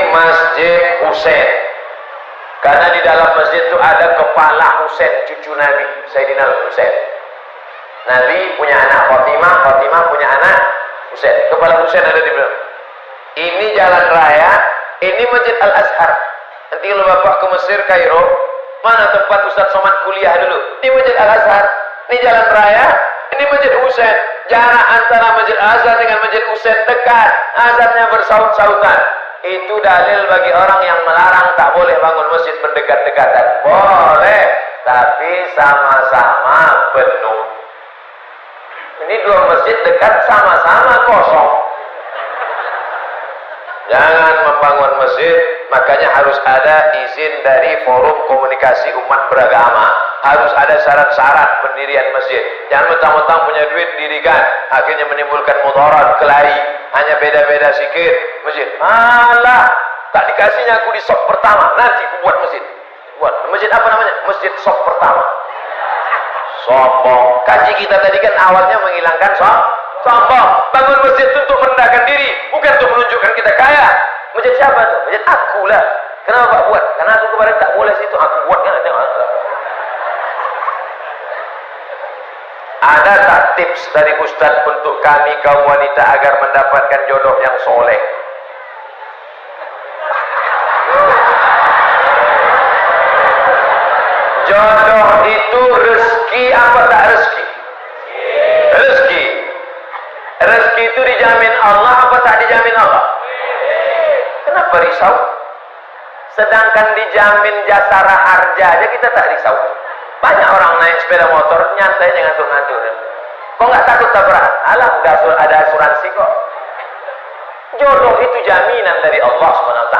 Masjid Husain, karena di dalam masjid itu ada kepala Husain, cucu Nabi Sayyidina Husain. Nabi punya anak Fatimah, Fatimah punya anak Husain. Kepala Husain ada di belakang. Ini jalan raya, ini Masjid Al-Azhar. Nanti kalau Bapak ke Mesir, Kairo, mana tempat Ustaz Somad kuliah dulu? Ini Masjid Al-Azhar. Ini jalan raya, ini Masjid Husain. Jarak antara Masjid Al-Azhar dengan Masjid Husain dekat, azannya bersaut-sautan. Itu dalil bagi orang yang melarang tak boleh bangun masjid berdekat-dekatan. Boleh, tapi sama-sama penuh. Ini dua masjid dekat sama-sama kosong. Jangan membangun masjid, makanya harus ada izin dari Forum Komunikasi Umat Beragama. Harus ada syarat-syarat pendirian masjid. Jangan mentang-mentang punya duit dirikan, akhirnya menimbulkan mudarat, kelahi. Hanya beda-beda sikit masjid. Alah, tak dikasihnya aku di sok pertama, nanti aku buat masjid. Buat masjid apa namanya? Masjid sok pertama. Sombong. Kaji kita tadi kan awalnya menghilangkan sombong. Bangun masjid itu untuk merendahkan diri, bukan untuk menunjukkan kita kaya. Masjid siapa tuh? Masjid aku lah. Kenapa Pak buat? Karena aku kemarin tak boleh situ, aku buat kan. Ada tak tips dari Ustadz untuk kami kaum wanita agar mendapatkan jodoh yang soleh? Jodoh itu rezeki apa tak rezeki? Rezeki. Rezeki itu dijamin Allah apa tak dijamin Allah? Kenapa risau? Sedangkan dijamin jasara harja aja kita tak risau. Banyak orang naik sepeda motor nyantai ngantuk-ngantuk. Kok nggak takut tabrakan? Alah, ada asuransi kok. Jodoh itu jaminan dari Allah SWT.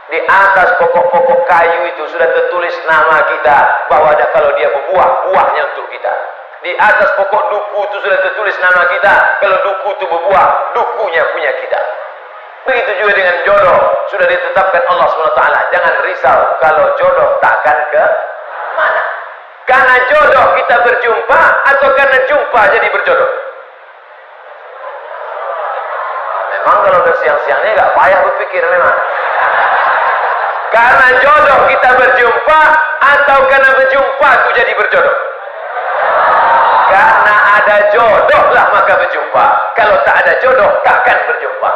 Di atas pokok-pokok kayu itu sudah tertulis nama kita, bahwa ada kalau dia berbuah, buahnya untuk kita. Di atas pokok duku itu sudah tertulis nama kita, kalau duku itu berbuah, dukunya punya kita. Begitu juga dengan jodoh, sudah ditetapkan Allah SWT. Jangan risau kalau jodoh takkan ke mana. Karena jodoh kita berjumpa atau karena jumpa jadi berjodoh? Memang kalau udah siang-siangnya gak payah berpikir memang. Karena jodoh kita berjumpa atau karena berjumpa itu jadi berjodoh? Karena ada jodoh lah maka berjumpa. Kalau tak ada jodoh takkan berjumpa.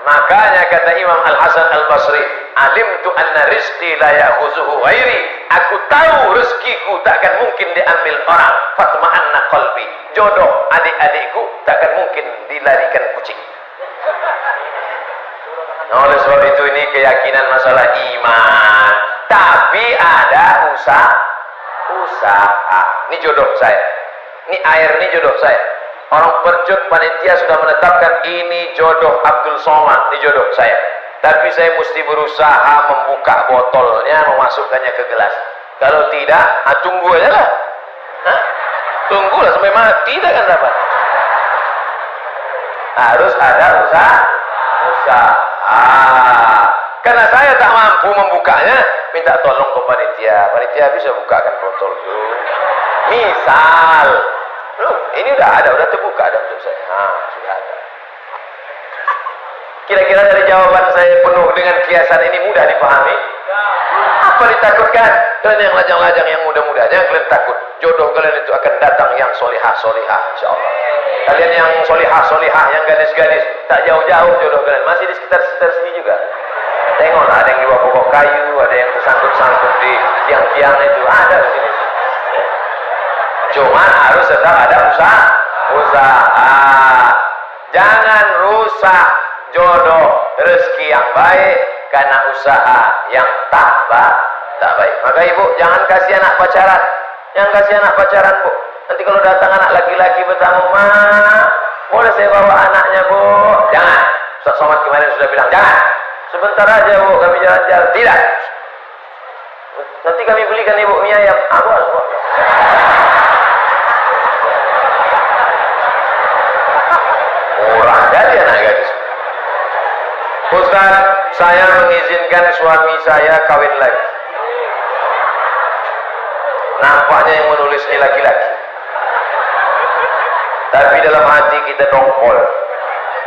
Makanya kata Imam Al-Hasan Al-Basri, alimtu anna rizqi la ya'khuzuhu ghairi. Aku tahu rezekiku takkan mungkin diambil orang. Fatma'anna qalbi. Jodoh adik-adikku takkan mungkin dilarikan kucing. Nah, oleh sebab itu ini keyakinan masalah iman. Tapi ada usaha. Ini jodoh saya. Ini air, ini jodoh saya. Orang percut panitia sudah menetapkan ini jodoh Abdul Somad, ini jodoh saya. Tapi saya mesti berusaha membuka botolnya, memasukkannya ke gelas. Kalau tidak, tunggu aja lah. Tunggulah sampai mati, tak akan dapat. Harus ada usaha. Karena saya tak mampu membukanya, minta tolong ke panitia. Panitia bisa bukakan botol itu. Misal, ini udah terbuka ada untuk saya. Sudah ada. Kira-kira dari jawaban saya penuh dengan kiasan ini mudah dipahami? Apa ditakutkan? Kalian yang lajang-lajang, yang muda-muda, jangan kalian takut. Jodoh kalian itu akan datang yang solihah-solihah, insyaallah. Kalian yang solihah-solihah, yang gadis-gadis, tak jauh-jauh jodoh kalian, masih di sekitar sini juga. Tengoklah, ada yang di bawah pokok kayu, ada yang tersangkut-sangkut di tiang-tiang itu, ada di sini. Cuma harus tetap ada usaha. Jangan rusak jodoh rezeki yang baik karena usaha yang tak baik. Maka ibu jangan kasih anak pacaran. Jangan kasih anak pacaran, Bu. Nanti kalau datang anak laki-laki bertamu, "Ma, boleh saya bawa anaknya, Bu?" Jangan. Ustaz Somad kemarin sudah bilang, "Jangan. Sebentar aja, Bu, kami jalan-jalan." Tidak. Nanti kami belikan ibu mie ayam. Boleh. Murah jadi anak gadis. Ustaz, saya mengizinkan suami saya kawin lagi. Nampaknya yang menulis ini laki-laki, tapi dalam hati kita dongkol.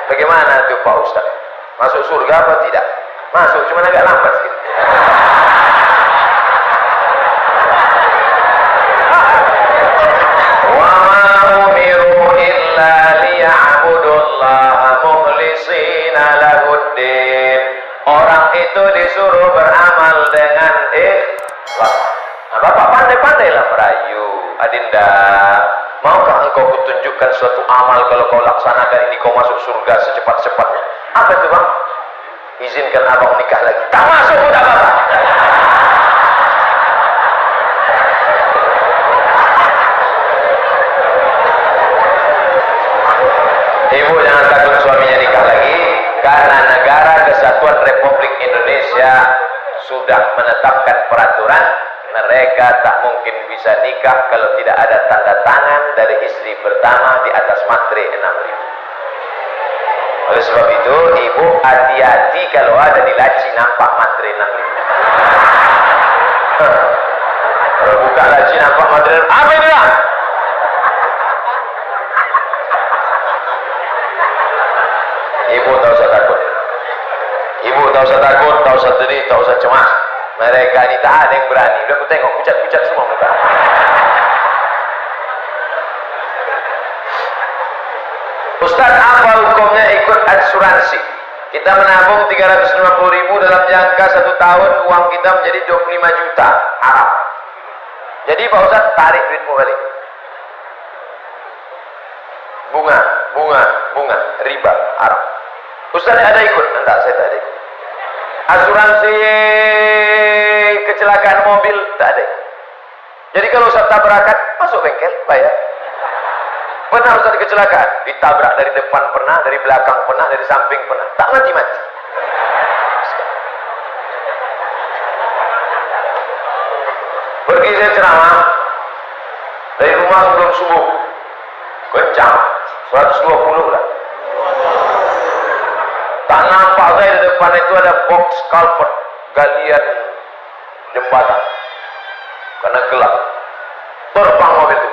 Bagaimana itu Pak Ustaz? Masuk surga apa tidak? Masuk, cuma agak lambat sedikit. Wa ma umiru illa liya'budullaha mukhlishina lahuddin. Orang itu disuruh beramal dengan ikhlas. Nah, Bapak pandai-pandailah merayu. Adinda, maukah engkau kutunjukkan suatu amal, kalau kau laksanakan ini kau masuk surga secepat-cepatnya? Apa itu bang? Izinkan abang nikah lagi. Tak masuk udah bapak. Ibu jangan takut suaminya nikah lagi, karena Negara Kesatuan Republik Indonesia sudah menetapkan peraturan mereka tak mungkin bisa nikah kalau tidak ada tanda tangan dari istri pertama di atas matre 6.000. Oleh sebab itu, ibu hati-hati kalau ada di laci nampak matre 6.000. Kalau buka laci nampak matre 6.000, apa itu lah? Ibu tak usah takut. Ibu tak usah takut, tak usah sedih, tak usah cemas. Mereka ini tak ada yang berani. Udah aku tengok pucat-pucat semua muka. Ustaz, apa hukumnya ikut asuransi? Kita menabung 350.000 dalam jangka 1 tahun, uang kita menjadi 25 juta. Haram. Jadi Pak Ustaz, tarik duitmu balik. Bunga, riba, haram. Ustaz ada ikut? Enggak, saya tak ada ikut. Asuransi kecelakaan mobil tak ada. Jadi kalau Ustaz tabrakan, masuk bengkel, bayar. Pernah Ustaz kecelakaan, ditabrak dari depan pernah, dari belakang pernah, dari samping pernah, tak mati-mati. Pergi saya ceramah dari rumah sebelum subuh, kencang 120 lah. Tak nampak saya di depan itu ada box culvert, galian jembatan, karena gelap. Terbang mobil itu,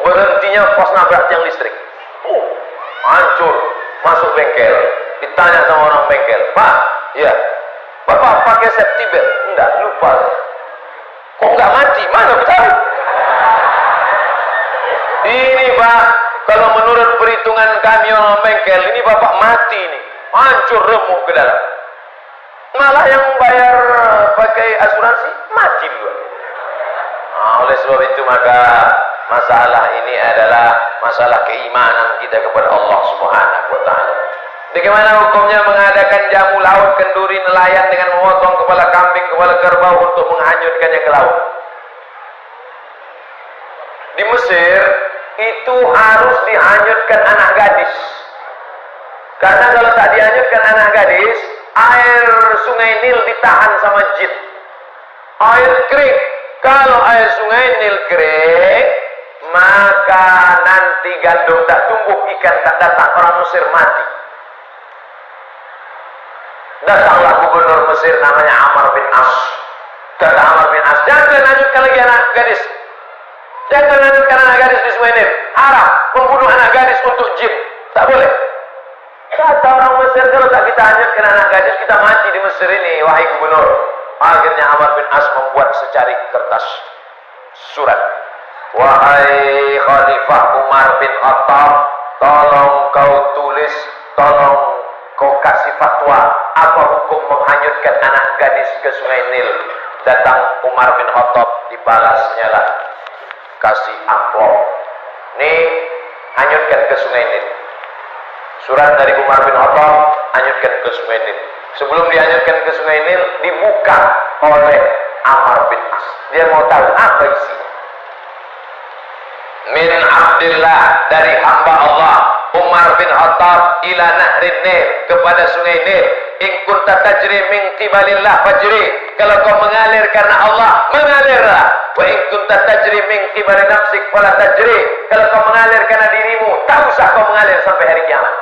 berhentinya pas nabrak tiang listrik, hancur. Masuk bengkel, ditanya sama orang bengkel, Pak, ya, Bapak pakai safety belt? Enggak, lupa. Kok enggak mati? Mana tahu? Ini Pak, kalau menurut perhitungan kami orang bengkel, ini Bapak mati ini, hancur remuk ke dalam. Malah yang bayar pakai asuransi mati duluan. Nah, oleh sebab itu maka masalah ini adalah masalah keimanan kita kepada Allah Subhanahu wa taala. Bagaimana hukumnya mengadakan jamu laut, kenduri, nelayan dengan memotong kepala kambing, kepala kerbau untuk menghanyutkannya ke laut? Di Mesir itu harus dihanyutkan anak gadis. Karena kalau tak dihanyutkan anak gadis, air sungai Nil ditahan sama jin. Air kering. Kalau air sungai Nil kering, maka nanti gandum tak tumbuh, ikan tak datang, orang Mesir mati. Datanglah gubernur Mesir namanya Amr bin As. Kata Amr bin As, jangan lanjutkan lagi anak gadis. Jangan lanjutkan anak gadis di sungai Nil. Haram membunuh anak gadis untuk jin. Tak boleh. Kata orang Mesir, kalau tak kita lanjutkan anak gadis, kita mati di Mesir ini, wahai gubernur. Akhirnya Amr bin As membuat secarik kertas surat. Wahai Khalifah Umar bin Khattab, tolong kau tulis, tolong kau kasih fatwa, apa hukum menghanyutkan anak gadis ke sungai Nil. Datang Umar bin Khattab, dibalasnya lah, kasih amplop, nih hanyutkan ke sungai Nil. Surat dari Umar bin Khattab, hanyutkan ke sungai Nil. Sebelum dihanyutkan ke sungai Nil, dibuka oleh Amr bin As. Dia mau tahu apa isinya. Min Abdillah, dari hamba Allah Umar bin Khattab, ila nahrin Nil, kepada sungai Nil. In kunta tajri min qibalillah fajri, kalau kau mengalir karena Allah, mengalirlah. Wa in kunta tajri min qibali nafsik fala tajri, kalau kau mengalir karena dirimu, tak usah kau mengalir sampai hari kiamat.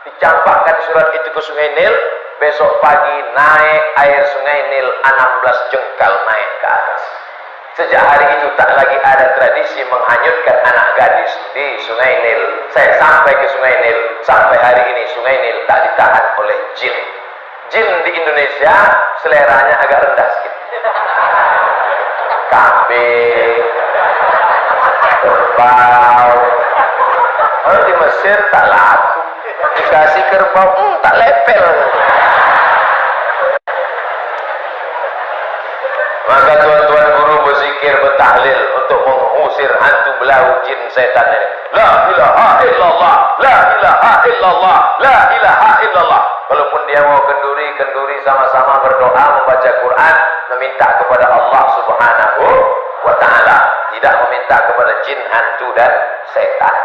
Dicampakkan surat itu ke sungai Nil. Besok pagi naik air sungai Nil 16 jengkal naik ke atas. Sejak hari itu tak lagi ada tradisi menghanyutkan anak gadis di sungai Nil. Saya sampai ke sungai Nil, sampai hari ini sungai Nil tak ditahan oleh jin. Jin di Indonesia seleranya agak rendah sedikit. Kambing, kerbau. Kalau di Mesir tak laku, dikasih kerbau tak lepel. Maka tuan-tuan guru berzikir, bertahlil untuk mengusir hantu belau jin setan ini. La ilaha illallah, la ilaha illallah, la ilaha illallah. Walaupun dia mau kenduri sama-sama berdoa, membaca Quran, meminta kepada Allah Subhanahu wa ta'ala, tidak meminta kepada jin, hantu dan setan.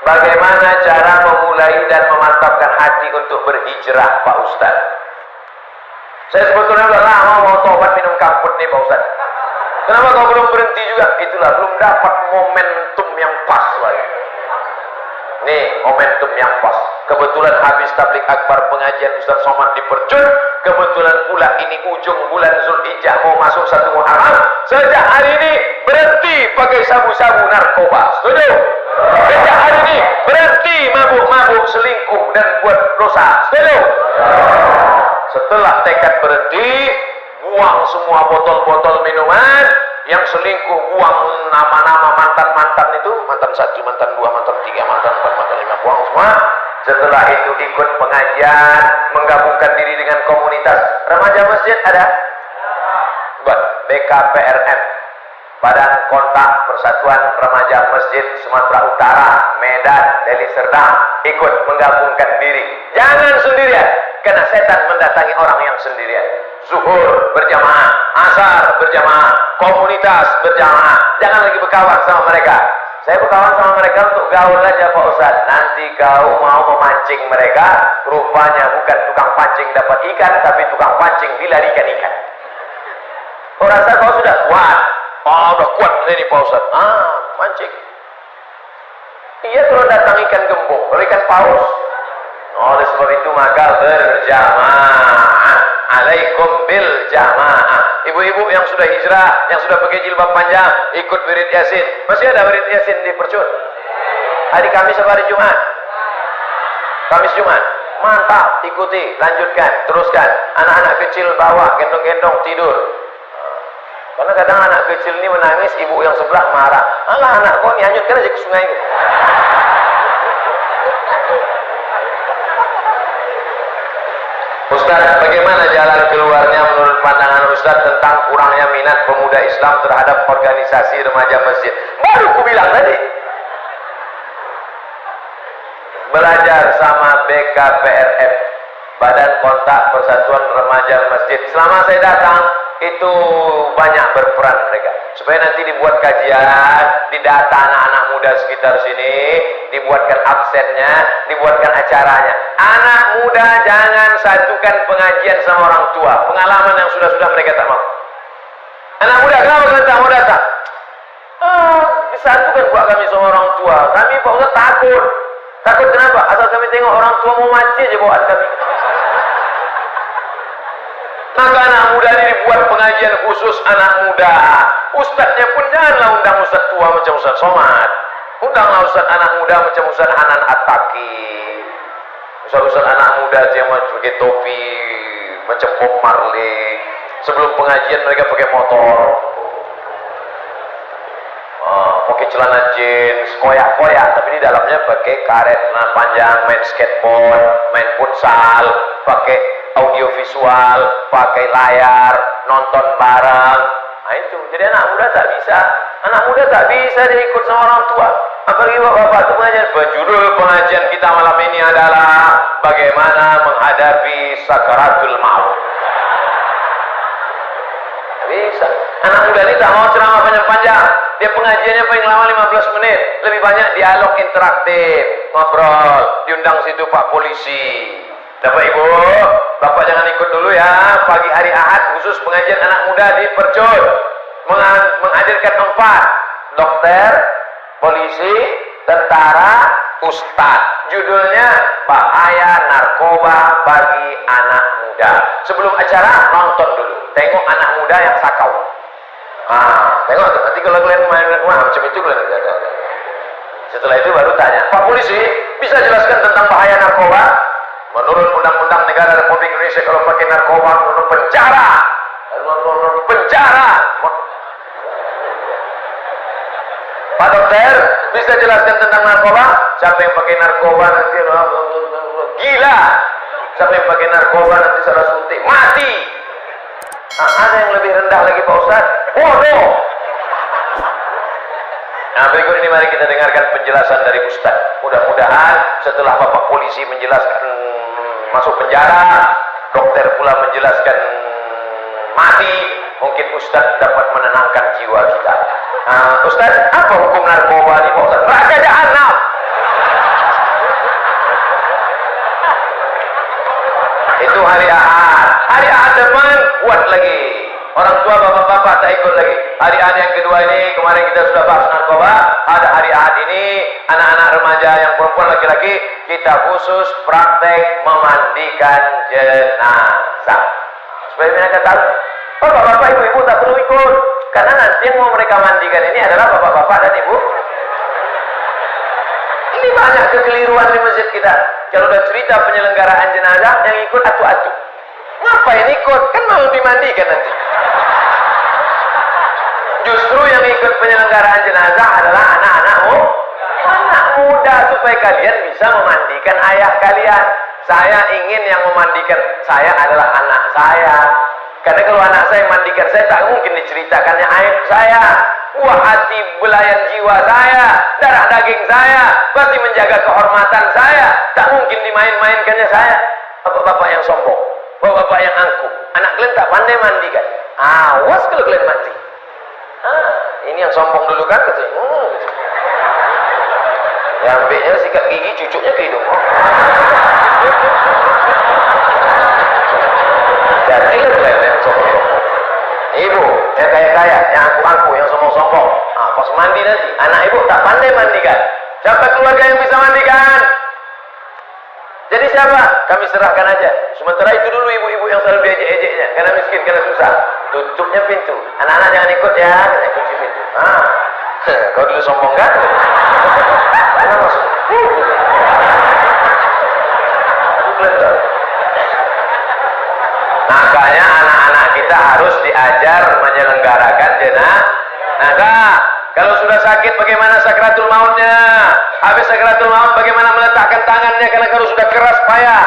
Bagaimana cara memulai dan memantapkan hati untuk berhijrah, Pak Ustaz? Saya sebetulnya udah lama mau tobat minum kamput nih, Pak Ustaz. Kenapa kau belum berhenti juga? Itulah, belum dapat momentum yang pas lagi. Nih, momentum yang pas. Kebetulan habis tablik akbar pengajian Ustaz Somad di Percut. Kebetulan pula ini ujung bulan Zulhijjah mau masuk 1 Muharram. Sejak hari ini berhenti pakai sabu-sabu narkoba. Setuju? Sejak hari ini berhenti mabuk-mabuk, selingkuh dan buat dosa. Setuju? Setelah tekad berhenti, buang semua botol-botol minuman. Yang selingkuh buang nama-nama mantan-mantan itu, mantan 1, mantan 2, mantan 3, mantan 4, mantan 5, buang semua. Setelah itu ikut pengajian, menggabungkan diri dengan komunitas remaja masjid ada? Buat BKPRM, Badan Kontak Persatuan Remaja Masjid Sumatera Utara, Medan, Deli Serdang, ikut menggabungkan diri. Jangan sendirian, karena setan mendatangi orang yang sendirian. Zuhur berjamaah, asar berjamaah, komunitas berjamaah. Jangan lagi berkawan sama mereka. Saya berkawan sama mereka untuk gaul aja, Pak Ustaz. Nanti kau mau memancing mereka, rupanya bukan tukang pancing dapat ikan, tapi tukang pancing dilarikan ikan. Kau rasa kau sudah kuat? Oh, udah kuat ini, Pak Ustaz. Mancing. Iya, kalau datang ikan gembok, kalau ikan paus. Oleh sebab itu maka berjamaah. Alaikum bil jamaah. Ibu-ibu yang sudah hijrah, yang sudah pakai jilbab panjang, ikut wirid Yasin. Masih ada wirid Yasin di Percut? Hari Kamis apa hari Jumat? Kamis Jumat. Mantap, ikuti, lanjutkan, teruskan. Anak-anak kecil bawa, gendong-gendong tidur. Karena kadang anak kecil ini menangis, ibu yang sebelah marah. Alah, anak kau ini hanyutkan aja ke sungai. Ustaz, bagaimana jalan keluarnya menurut pandangan Ustaz tentang kurangnya minat pemuda Islam terhadap organisasi remaja masjid? Baru ku bilang tadi. Belajar sama BKPRM, Badan Kontak Persatuan Remaja Masjid. Selama saya datang, itu banyak berperan mereka. Supaya nanti dibuat kajian, didata anak-anak muda sekitar sini, dibuatkan absennya, dibuatkan acaranya. Anak muda jangan satukan pengajian sama orang tua. Pengalaman yang sudah-sudah mereka tak mau. Anak muda, kenapa kalian tak mau datang? Disatukan buat kami sama orang tua. Kami Pak Ustaz takut. Takut kenapa? Asal kami tengok orang tua mau mati aja bawaan kami. Maka anak muda ini dibuat pengajian khusus anak muda. Ustadznya pun janganlah undang ustadz tua macam Ustadz Somad. Undanglah ustadz anak muda macam Ustadz Hanan At-Taqi. Ustadz anak muda yang pakai topi macam Bob Marley. Sebelum pengajian mereka pakai motor, pakai celana jeans, koyak-koyak, tapi di dalamnya pakai karet panjang, main skateboard, main futsal, pakai audio visual, pakai layar, nonton bareng. Nah itu, jadi anak muda tak bisa. Anak muda tak bisa dia ikut sama orang tua. Apalagi bapak-bapak itu pengajian. Berjudul pengajian kita malam ini adalah bagaimana menghadapi sakaratul maut. Bisa. Anak muda ini tak mau ceramah panjang-panjang. Dia pengajiannya paling lama 15 menit. Lebih banyak dialog interaktif, ngobrol, diundang situ Pak Polisi. Bapak Ibu, Bapak jangan ikut dulu ya. Pagi hari Ahad khusus pengajian anak muda di Percut. Menghadirkan 4. Dokter, polisi, tentara, ustadz. Judulnya bahaya narkoba bagi anak muda. Sebelum acara nonton dulu. Tengok anak muda yang sakau. Tengok tuh. Nanti kalau kalian main macam itu kalian ada. Setelah itu baru tanya, Pak Polisi bisa jelaskan tentang bahaya narkoba? Menurut undang-undang negara Republik Indonesia, kalau pakai narkoba menurut penjara. Penjara. Pak dokter, bisa jelaskan tentang narkoba? Siapa yang pakai narkoba nanti gila. Siapa yang pakai narkoba nanti salah suntik mati. Nah, ada yang lebih rendah lagi Pak Ustaz. Bodoh. Nah, berikut ini mari kita dengarkan penjelasan dari Ustaz. Mudah-mudahan setelah Bapak polisi menjelaskan masuk penjara, dokter pula menjelaskan mati, mungkin Ustaz dapat menenangkan jiwa kita. Ustaz, apa hukum narkoba ini Pak Ustaz? Neraka jahanam. Itu hari Ahad. Hari Ahad depan buat lagi. Orang tua bapak-bapak tak ikut lagi. Hari Ahad yang kedua ini, kemarin kita sudah bahas narkoba. Ada hari Ahad ini, anak-anak remaja yang perempuan laki-laki, kita khusus praktek memandikan jenazah. Supaya mereka tahu, oh bapak-bapak, ibu-ibu tak perlu ikut. Karena nanti yang mau mereka mandikan ini adalah bapak-bapak dan ibu. Ini banyak kekeliruan di masjid kita. Kalau udah cerita penyelenggaraan jenazah, yang ikut atu-atu. Ngapain ikut? Kan mau dimandikan nanti. Justru yang ikut penyelenggaraan jenazah adalah anak-anakmu. Anak muda, supaya kalian bisa memandikan ayah kalian. Saya ingin yang memandikan saya adalah anak saya. Karena kalau anak saya mandikan saya, tak mungkin diceritakannya aib saya, buah hati belayan jiwa saya, darah daging saya, pasti menjaga kehormatan saya, tak mungkin dimain-mainkannya saya. Bapak-bapak yang sombong, bapak-bapak yang angkuh, anak kalian tak pandai mandikan, awas kalau kalian mati. Ini yang sombong dulu kan, katanya. Yang ambilnya sikat gigi, cucuknya ke hidung. Jadi kalian yang sombong. Ibu yang kaya-kaya, yang angkuh-angkuh, yang sombong-sombong. Pas mandi nanti, anak ibu tak pandai mandikan. Siapa keluarga yang bisa mandikan? Jadi siapa? Kami serahkan aja. Sementara itu dulu ibu-ibu yang selalu diejek-ejeknya, karena miskin, karena susah. Tutupnya pintu. Anak-anak jangan ikut ya, katanya kunci pintu. Kau dulu sombong kan? Kenapa masuk? Makanya anak-anak kita harus diajar menyelenggarakan jenazah. Kalau sudah sakit bagaimana sakratul mautnya? Habis sakratul maut bagaimana meletakkan tangannya? Karena kalau sudah keras payah.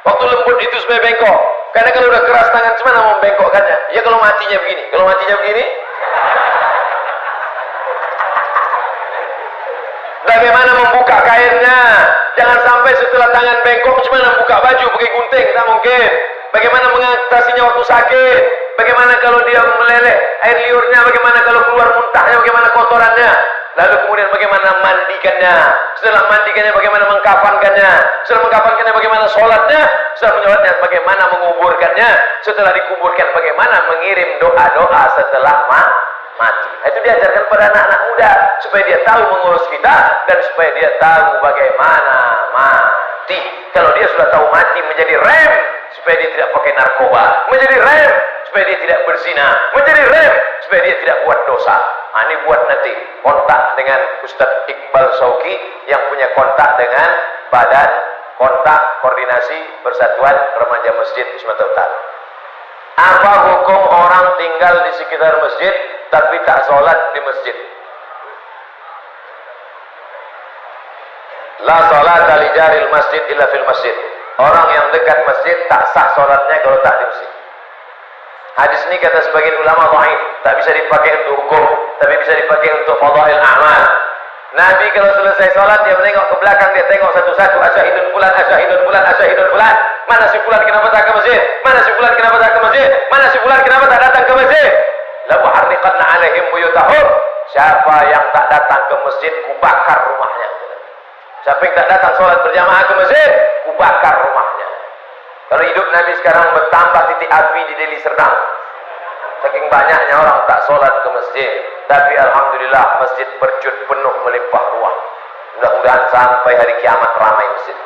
Waktu lembut itu supaya bengkok. Karena kalau sudah keras tangan gimana mau membengkokkannya? Ya kalau matinya begini. Kalau matinya begini, bagaimana membuka kainnya? Jangan sampai setelah tangan bengkok gimana buka baju pakai gunting, tak mungkin. Bagaimana mengatasinya waktu sakit? Bagaimana kalau dia meleleh air liurnya? Bagaimana kalau keluar muntahnya? Bagaimana kotorannya? Lalu kemudian bagaimana mandikannya? Setelah mandikannya bagaimana mengkafankannya? Setelah mengkafankannya bagaimana sholatnya? Setelah menyolatnya bagaimana menguburkannya? Setelah dikuburkan bagaimana mengirim doa-doa setelah mati? Itu diajarkan pada anak-anak muda supaya dia tahu mengurus kita dan supaya dia tahu bagaimana mati. Kalau dia sudah tahu mati menjadi rem supaya dia tidak pakai narkoba, menjadi rem supaya dia tidak berzina, menjadi rem supaya dia tidak buat dosa. Ini buat nanti kontak dengan Ustadz Iqbal Sauki yang punya kontak dengan Badan Kontak Koordinasi Persatuan Remaja Masjid Sumatera Utara. Apa hukum orang tinggal di sekitar masjid tapi tak sholat di masjid? La sholata li jaril masjid illa fil masjid. Orang yang dekat masjid tak sah sholatnya kalau tak di masjid. Hadis ini kata sebagian ulama dhaif, tak bisa dipakai untuk hukum, tapi bisa dipakai untuk fadail a'mal. Nabi kalau selesai sholat dia menengok ke belakang, dia tengok satu-satu, asyhadun fulan, asyhadun fulan, asyhadun fulan. Mana si fulan kenapa tak ke masjid? Mana si fulan kenapa tak ke masjid? Mana si fulan kenapa tak datang ke masjid? La uharriqanna alaihim buyutahum. Siapa yang tak datang ke masjid, kubakar rumahnya. Siapa yang tak datang sholat berjamaah ke masjid, kubakar rumahnya. Kalau hidup Nabi sekarang bertambah titik api di Deli Serdang. Saking banyaknya orang tak sholat ke masjid. Tapi alhamdulillah masjid bercut penuh melimpah ruah. Mudah-mudahan sampai hari kiamat ramai masjid.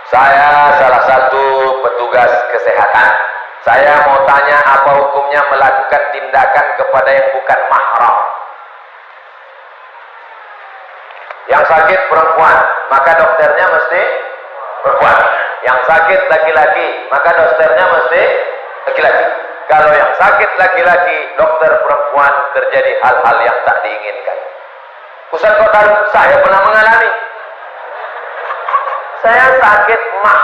Saya salah satu petugas kesehatan. Saya mau tanya apa hukumnya melakukan tindakan kepada yang bukan mahram. Yang sakit perempuan, maka dokternya mesti perempuan. Yang sakit laki-laki, maka dokternya mesti laki-laki. Kalau yang sakit laki-laki, dokter perempuan, terjadi hal-hal yang tak diinginkan. Ustaz kok tahu? Saya pernah mengalami. Saya sakit mah.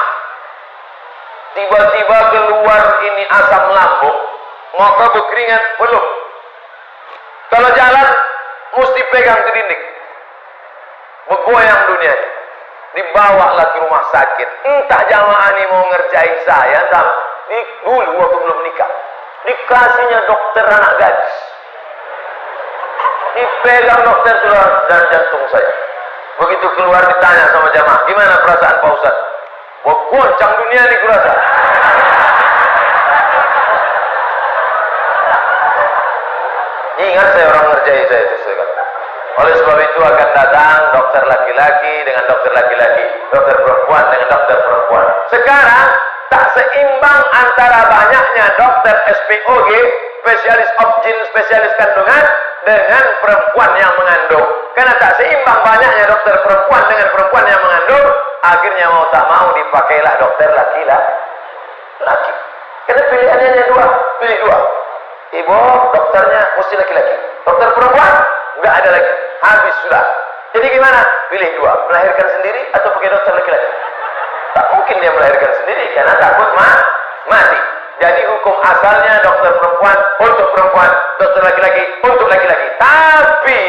Tiba-tiba keluar ini asam lambung, maka berkeringat peluh. Kalau jalan mesti pegang ke dinding. Bergoyang dunia. Dibawalah ke rumah sakit. Entah jamaah ini mau ngerjain saya, entah dulu waktu belum nikah. Dikasihnya dokter anak gadis. Dipegang dokter dan jantung saya. Begitu keluar ditanya sama jamaah, gimana perasaan Pak Ustaz? Wah, goncang dunia nih kurasa. Ingat saya orang ngerjain saya itu sekarang. Oleh sebab itu akan datang dokter laki-laki dengan dokter laki-laki, dokter perempuan dengan dokter perempuan. Sekarang tak seimbang antara banyaknya dokter SPOG, spesialis obgyn, spesialis kandungan, dengan perempuan yang mengandung. Karena tak seimbang banyaknya dokter perempuan dengan perempuan yang mengandung, akhirnya mau tak mau dipakailah dokter laki-laki. Karena pilihannya hanya dua, pilih dua. Ibu dokternya mesti laki-laki, dokter perempuan nggak ada lagi, habis sudah. Jadi gimana? Pilih dua, melahirkan sendiri atau pakai dokter laki-laki. Tak mungkin dia melahirkan sendiri karena takut mati. Jadi hukum asalnya dokter perempuan untuk perempuan, dokter laki-laki untuk laki-laki. Tapi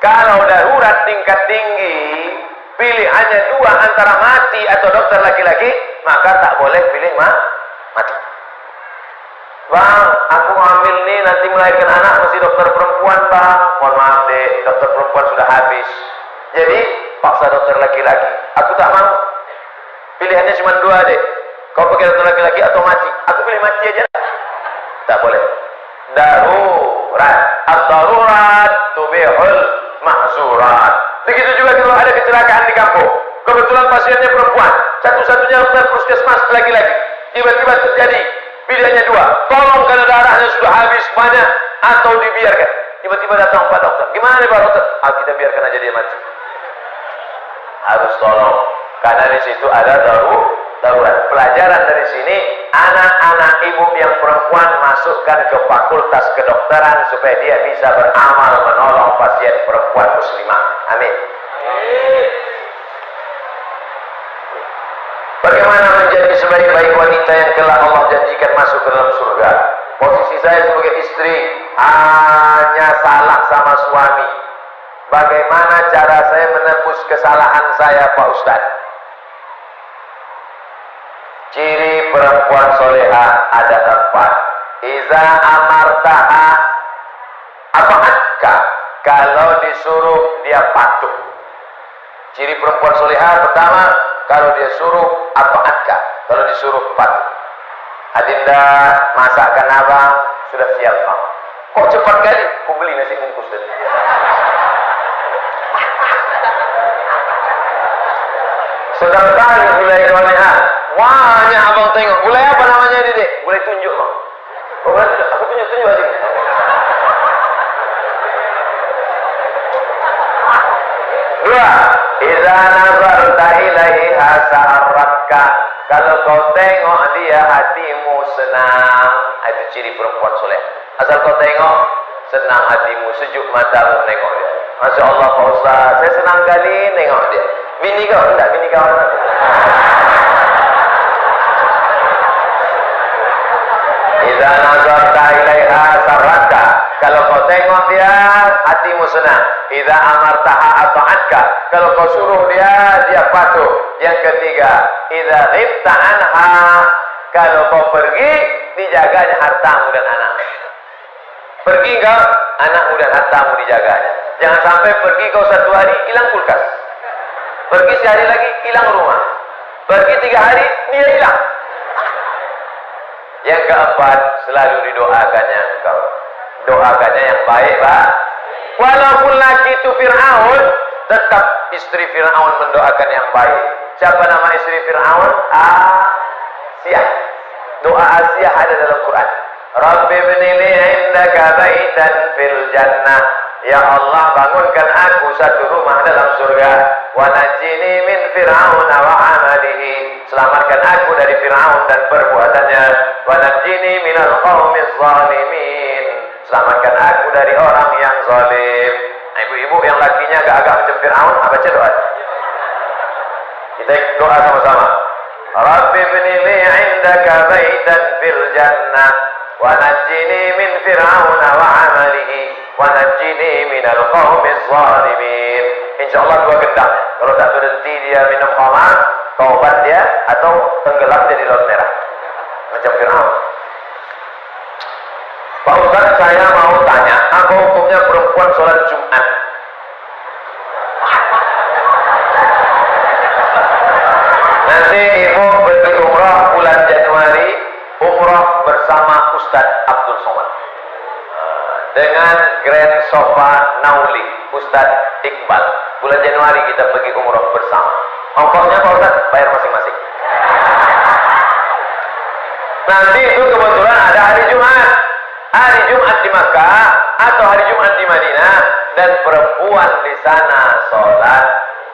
kalau darurat tingkat tinggi, pilihannya dua antara mati atau dokter laki-laki, maka tak boleh pilih mati. Bang, aku hamil nih, nanti melahirkan anak mesti dokter perempuan, bang. Mohon maaf deh, dokter perempuan sudah habis. Jadi paksa dokter laki-laki. Aku tak mau. Pilihannya cuma dua deh. Kau pakai dokter laki-laki atau mati? Aku pilih mati aja. Tak boleh. Darurat. Ad-darurat tubihul mahzurat. Begitu juga kalau ada kecelakaan di kampung. Kebetulan pasiennya perempuan. Satu-satunya dokter puskesmas laki-laki. Tiba-tiba terjadi. Pilihannya dua. Tolong karena darahnya sudah habis banyak atau dibiarkan. Tiba-tiba datang Pak Dokter. Gimana nih Pak Dokter? Kita biarkan aja dia mati. Harus tolong. Karena di situ ada darurat. Pelajaran dari sini, anak-anak ibu yang perempuan masukkan ke fakultas kedokteran supaya dia bisa beramal menolong pasien perempuan muslimah. Amin. Bagaimana menjadi sebaik-baik wanita yang kelak Allah janjikan masuk ke dalam surga? Posisi saya sebagai istri hanya salah sama suami. Bagaimana cara saya menembus kesalahan saya, Pak Ustaz? Ciri perempuan soleha ada 4. Iza amartaha apa'atka. Kalau disuruh dia patuh. Ciri perempuan soleha pertama, kalau dia suruh apa'atka. Kalau disuruh patuh. Adinda, masakan abang sudah siap, bang. Kok cepat kali? Aku beli nasi bungkus tadi. Sedang kali gulai soleha. Banyak abang tengok. Gulai apa namanya ini, Dek? Gulai tunjuk, bang. Oh, aku tunjuk aja. Dua, idza nazarta ilaiha sa'aratka. Kalau kau tengok dia hatimu senang. Itu ciri perempuan soleh. Asal kau tengok senang hatimu, sejuk matamu nengok dia. Masya Allah Pak Ustaz, saya senang kali nengok dia. Bini kau enggak, bini kawan aku. Idza nazarta ilaiha sarraka. Kalau kau tengok dia hatimu senang. Idza amartaha ata'atka. Kalau kau suruh dia patuh. Yang ketiga, idza ghibta anha. Kalau kau pergi, dijaganya hartamu dan anakmu. Pergi kau, anakmu dan hartamu dijaganya. Jangan sampai pergi kau 1 hari hilang kulkas. Pergi sehari lagi hilang rumah. Pergi 3 hari dia hilang. Yang keempat, selalu didoakannya engkau. Doakannya yang baik, Pak. Walaupun laki itu Fir'aun, tetap istri Fir'aun mendoakan yang baik. Siapa nama istri Fir'aun? Asiyah. Doa Asiyah ada dalam Quran. Rabbi ibnili indaka baitan fil jannah. Ya Allah, bangunkan aku satu rumah dalam surga. Wa najini min Fir'aun wa 'amalihi, selamatkan aku dari Fir'aun dan perbuatannya. Wa najini minal qaumiz zalimin, selamatkan aku dari orang yang zalim. Nah, ibu-ibu yang lakinya agak-agak macam Fir'aun, baca doa. Kita doa sama-sama. Rabbi ibni li 'indaka baitan fil jannah wa najjini min Fir'aun wa 'amalihi wa najjini minal qaumiz zalimin. Insyaallah dua gendang. Kalau tak berhenti dia minum khamar, taubat dia, atau tenggelam dia di laut merah macam Fir'aun. Pak Ustaz, saya mau tanya, apa hukumnya perempuan sholat Jumat? Nanti ibu pergi umrah bulan Januari, umrah bersama Ustadz Abdul Somad dengan Grand Sofa Nauli Ustadz Iqbal. Bulan Januari kita pergi umrah bersama. Ongkosnya Pak Ustadz bayar masing-masing. Nanti itu kebetulan ada hari Jumat, hari Jumat di Makkah atau hari Jumat di Madinah, dan perempuan di sana sholat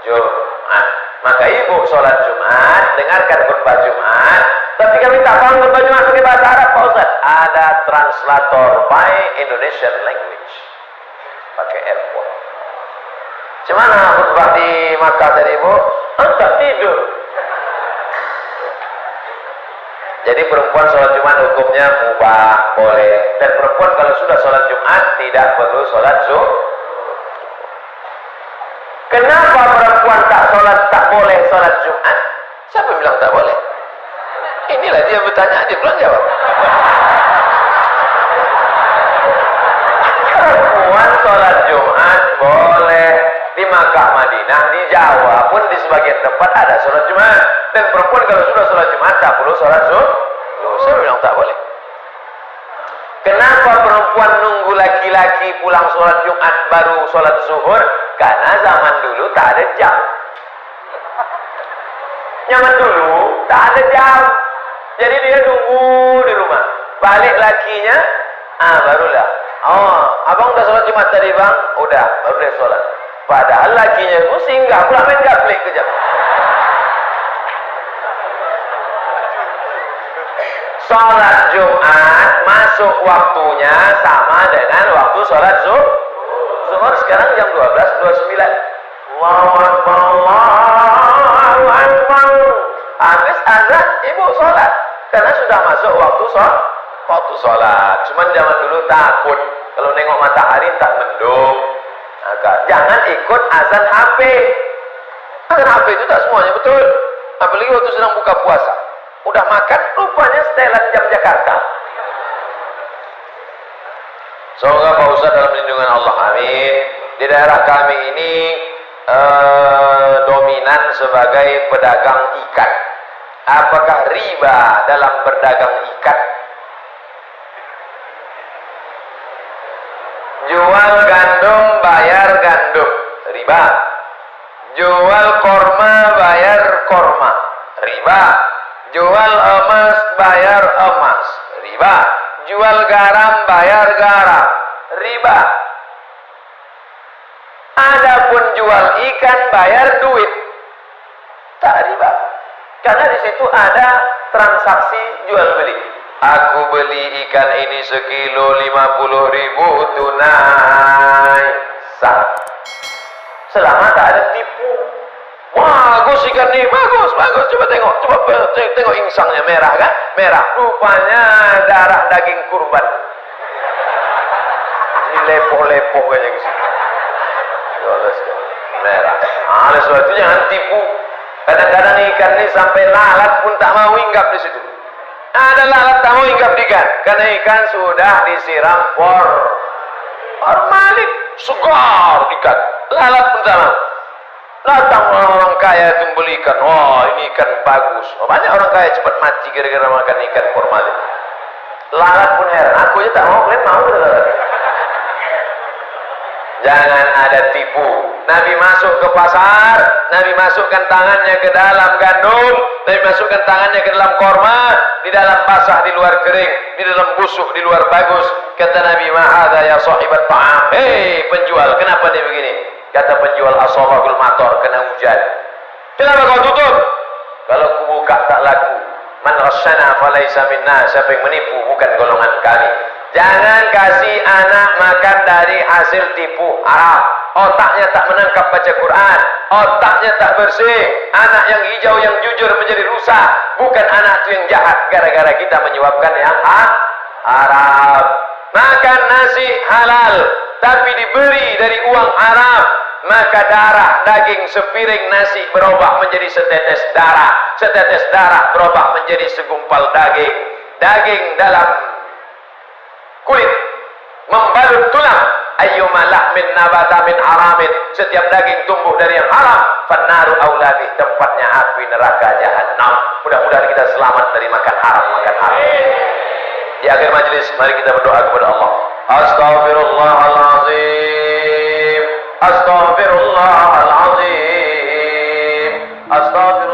Jumat. Maka ibu sholat Jumat, dengarkan khutbah Jumat. Tapi kami tak paham khutbah Jumat pakai bahasa Arab, Pak Ustaz. Ada translator by Indonesian language, pakai airport. Gimana khutbah di Makkah tadi ibu? Tak tidur. Jadi perempuan sholat Jumat hukumnya mubah, boleh. Dan perempuan kalau sudah sholat Jumat tidak perlu sholat zuhur. Kenapa perempuan tak boleh sholat Jumat? Siapa bilang tak boleh? Inilah dia bertanya, dia belum jawab. Perempuan sholat Jumat boleh. Di Makkah, Madinah, di Jawa pun di sebagian tempat ada sholat Jumat. Dan perempuan kalau sudah sholat Jumat tak perlu sholat zuhur. Siapa bilang tak boleh? Kenapa perempuan nunggu laki-laki pulang sholat Jumat baru sholat zuhur? Karena zaman dulu tak ada jam. Zaman dulu tak ada jam. Jadi dia nunggu di rumah. Balik lakinya, barulah. Oh, abang udah sholat Jumat tadi bang? Udah, baru dia sholat. Padahal lakinya itu singgah pula main gaplek kejap. Sholat Jumat masuk waktunya sama dengan waktu sholat zuhur. Sekarang jam 12.29. Allahu Akbar, Allahu Akbar. Habis azan ibu sholat, karena sudah masuk waktu sholat. Cuman zaman dulu takut kalau nengok matahari tak mendung. Jangan ikut azan HP. Azan HP itu tak semuanya betul. Apalagi waktu sedang buka puasa. Udah makan, rupanya setelan jam Jakarta. Semoga Pak Ustaz dalam lindungan Allah, amin. Di daerah kami ini dominan sebagai pedagang ikan. Apakah riba dalam berdagang ikan? Jual gandum bayar gandum, riba. Jual korma bayar korma, riba. Jual emas bayar emas, riba. Jual garam bayar garam, riba. Adapun jual ikan bayar duit, tak riba. Karena di situ ada transaksi jual beli. Aku beli ikan ini sekilo 50.000 tunai, sah. Selama tak ada tipu. Bagus ikan ini, bagus. Coba tengok insangnya merah kan? Merah. Rupanya darah daging kurban. Ini lepoh-lepoh kayaknya ke sini. Merah. Oleh sebab itu jangan tipu. Kadang-kadang ikan ini sampai lalat pun tak mau hinggap di situ. Ada lalat tak mau hinggap di ikan, karena ikan sudah disiram formalin, segar ikan. Lalat pun tak mau. Datang orang kaya itu beli ikan. Wah, ini ikan bagus. Banyak orang kaya cepat mati gara-gara makan ikan formalin. Lalat pun heran. Aku aja tak mau, kalian mau lalat. Jangan ada tipu. Nabi masuk ke pasar, Nabi masukkan tangannya ke dalam gandum, Nabi masukkan tangannya ke dalam korma, di dalam basah, di luar kering, di dalam busuk, di luar bagus. Kata Nabi, "Ma hadza ya sahibat ta'am." Hei penjual, kenapa dia begini? Kata penjual, penjual ashabul mator kena hujan. Kenapa kau tutup? Kalau ku buka tak laku. Man rasyana falaisa minna, siapa yang menipu bukan golongan kami. Jangan kasih anak makan dari hasil tipu haram. Otaknya tak menangkap baca Quran, otaknya tak bersih. Anak yang hijau yang jujur menjadi rusak. Bukan anak itu yang jahat gara-gara kita menyebabkan yang haram. Makan nasi halal tapi diberi dari uang haram, maka darah daging sepiring nasi berubah menjadi setetes darah, setetes darah berubah menjadi segumpal daging, daging dalam kulit membalut tulang. Ayyuma lahmin nabata min haramin, setiap daging tumbuh dari yang haram, fannaru auladi, tempatnya api neraka jahanam. Mudah-mudahan kita selamat dari makan haram. Di akhir majelis mari kita berdoa kepada Allah. Astaghfirullahalazim, astaghfirullahalazim, astaghfirullah.